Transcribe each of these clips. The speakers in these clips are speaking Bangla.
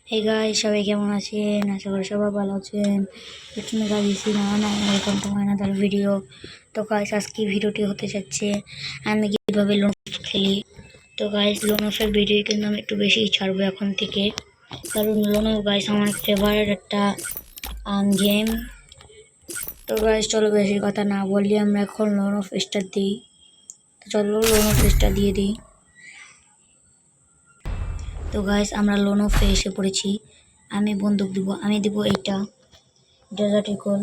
Hey guys, সবাই কেমন আছেন? আশা করি সবাই ভালো আছেন। পেছনে গাইছি না welcome to my another video. তো গাইস আজকে ভিডিওটি হতে যাচ্ছে আমি কিভাবে লোন খেলি। তো গাইস লোনফের ভিডিও কিন্তু আমি একটু বেশি ছাড়বো এখন থেকে, কারণ লোনফ গাইস আমার ফেভারিট একটা গেম। তো গাইস চলো বেশি কথা না বললে আমরা এখন লোনফ স্টার দিই। তো চলো লোনফ স্টার দিয়ে দিই। তো গাইস আমরা লোনফে এসে পড়েছি। আমি বন্দুক দিব, আমি দিব এটা ডেজার্টিকল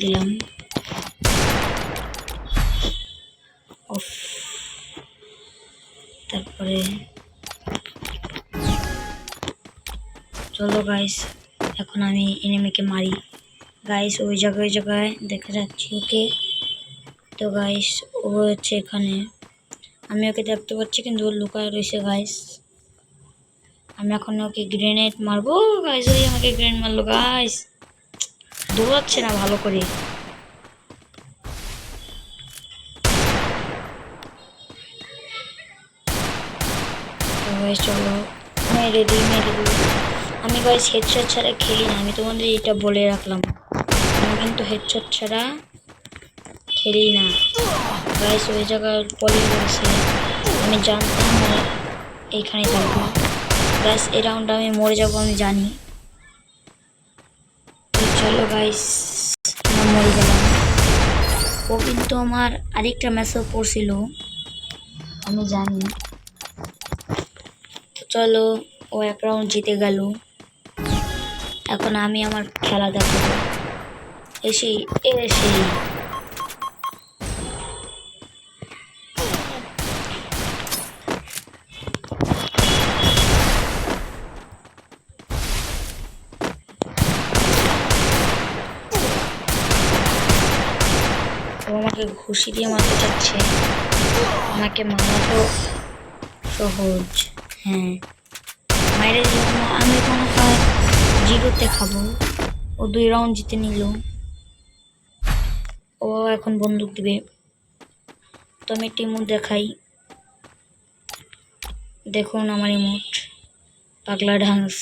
দিলাম। অফ, তারপরে চলো গাইস এখন আমি এনিমিকে মারি। গাইস ওই জায়গায় দেখা যাচ্ছে ওকে। তো গাইস ও হচ্ছে এখানে, আমি ওকে দেখতে পাচ্ছি কিন্তু ও লুকায় রয়েছে গাইস। আমি এখন ওকে গ্রেনেড মারবো। গাইস ওই আমাকে গ্রেনেড মারলো গাইস, দৌড়াচ্ছে না ভালো করে। চলো মেরে দিই। আমি গাইস হেডশট ছাড়া খেলি না, আমি তোমাদের এটা বলে রাখলাম। আমি কিন্তু হেডশট ছাড়া খেলি না গাইস। ওই জায়গায় পলি রয়েছে, আমি জানতাম না এইখানে থাকবো গাইস। এই রাউন্ডটা আমি মরে যাবো আমি জানি। চলো গাইস আমরা মরে গেলাম। ও কিন্তু আমার আরেকটা ম্যাচও পড়ছিল আমি জানি। চলো ও এক রাউন্ড জিতে গেল। এখন আমি আমার খেলা দেখাবো। এসেই ও আমাকে ঘুষি দিয়ে মারতে চাচ্ছে। আমাকে মারা তো সহজ, হ্যাঁ মাইরে দিলাম। আমি কোনো জিরোতে খাবো। ও 2 রাউন্ড জিতে নিল। ও এখন বন্দুক দিবে, তো আমি একটি ইমোট দেখাই। দেখুন আমার ইমোট পাগলা ডান্স।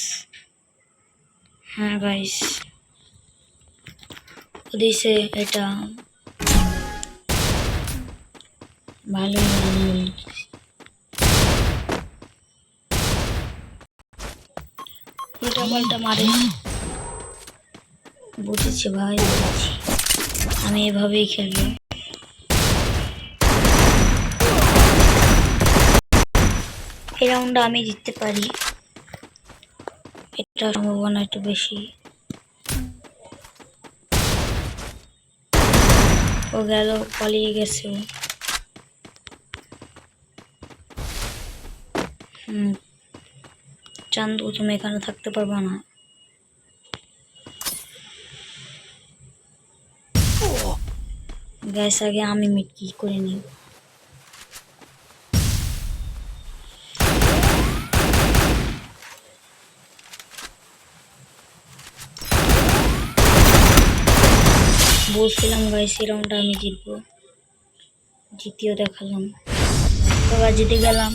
হ্যাঁ গাইস ও দিছে এটা ভালোই উল্টা পাল্টা মারে। বুঝেছি ভাই, বুঝেছি, আমি এভাবেই খেলবো। এই রাউন্ডটা আমি জিততে পারি, এটা সম্ভাবনা একটু বেশি। ও গেল, পালিয়ে গেছে। চান্দু তুমি এখানে থাকতে পারবা না। গ্যাস আগে আমি মিট কি করে নিই। বলছিলাম গাইস এই রাউন্ডটা আমি জিতবো, জিতিও দেখালাম। তো জিতে গেলাম।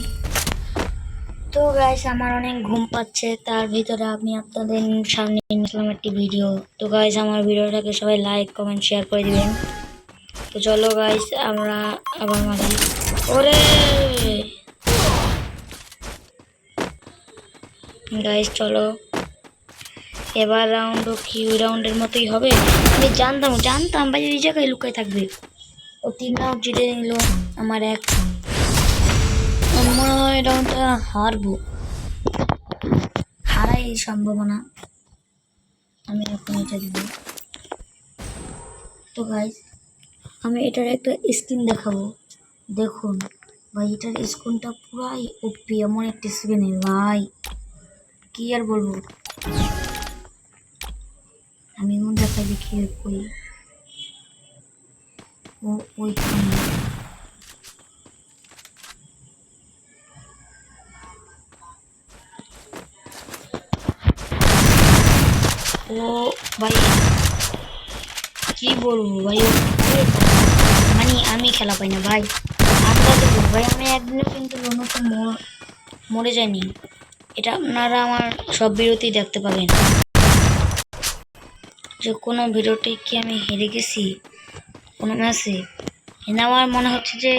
তো গাইস আমার অনেক ঘুম পাচ্ছে, তার ভিতরে আমি আপনাদের সামনে নিয়েছিলাম একটি ভিডিও। তো গাইস আমার ভিডিওটাকে সবাই লাইক কমেন্ট শেয়ার করে দিবেন। তো চলো গাইস আমরা আবার মারি। ওরে গাইস চলো এবার রাউন্ড কি ওই রাউন্ডের মতোই হবে। আমি জানতাম ভাই এই জায়গায় লুকায় থাকবে। ও 3 রাউন্ড জিতে নিল, আমার এক। মনে হয় রাউন্ডটা হারাই এই সম্ভাবনা। আমি এখন এটা দিব। তো গাইস আমি এটার একটা স্ক্রিন দেখাবো। দেখুন ভাই এটার স্ক্রিনটা পুরাই ওপি, এমন একটা স্ক্রিন ভাই কি আর বলবো। আমি এমন দেখাই দেখি কই ও ওইখানে। ও ভাই কি বলবো ভাই, মানে আমি খেলা পাই না ভাই। আন্দাজে ভাই আমি একদিনও কিন্তু লোনতে মরে যায়নি। এটা আপনারা আমার সব ভিডিওতেই দেখতে পাবেন। যে কোনো ভিডিওতে কি আমি হেরে গেছি কোনো ম্যাচে, কিন্তু আমার মনে হচ্ছে যে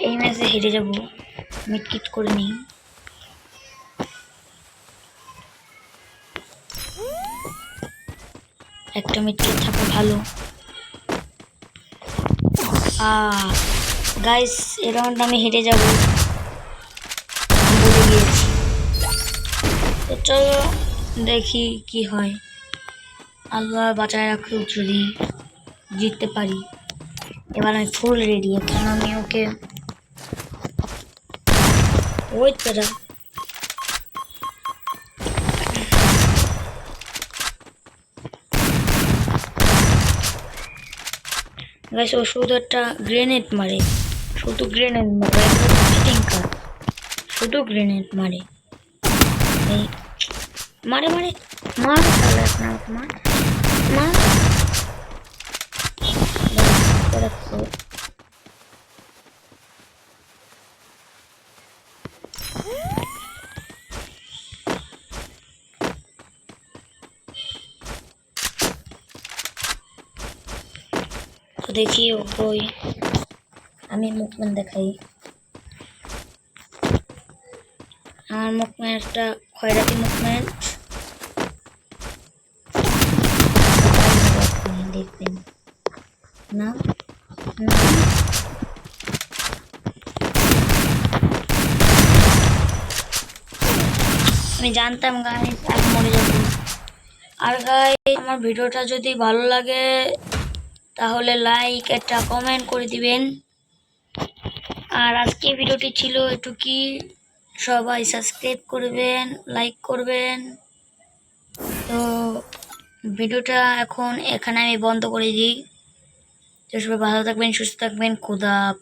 এই ম্যাচে হেরে যাব। মিটকিট করে নিই। একটা মিটকিট থাকা ভালো। গাইস, এই রাউন্ড আমি হেরে যাব বলে গিয়েছি। তো চলো দেখি কি হয়। আল্লাহ বাঁচায় রাখুক যদি জিততে পারি। এবার আমি ফুল রেডি। এখন আমি ওকে ওয়েট করা। গাইস, ও শুধু একটা গ্রেনেড মারে, শুধু গ্রেনেড মারে, চিটিং কার, শুধু গ্রেনেড মারে। এই মারে মারে মার তাহলে আপনার মার মার। রাখো। তো দেখি ও কই। আমি মুভমেন্ট দেখাই। আমার মুভমেন্ট একটা খয়রাতি মুভমেন্ট দেখবেন না না। আমি জানতাম গাইস আমি মরে যাব। আর গাইস, আমার ভিডিওটা যদি ভালো লাগে তাহলে লাইক একটা কমেন্ট করে দিবেন। আর আজকে ভিডিওটি ছিল এটুকুই। সবাই সাবস্ক্রাইব করবেন, লাইক করবেন। তো ভিডিওটা এখন এখানে আমি বন্ধ করে দিই। তো সবাই ভালো থাকবেন, সুস্থ থাকবেন। খোদা হাফেজ।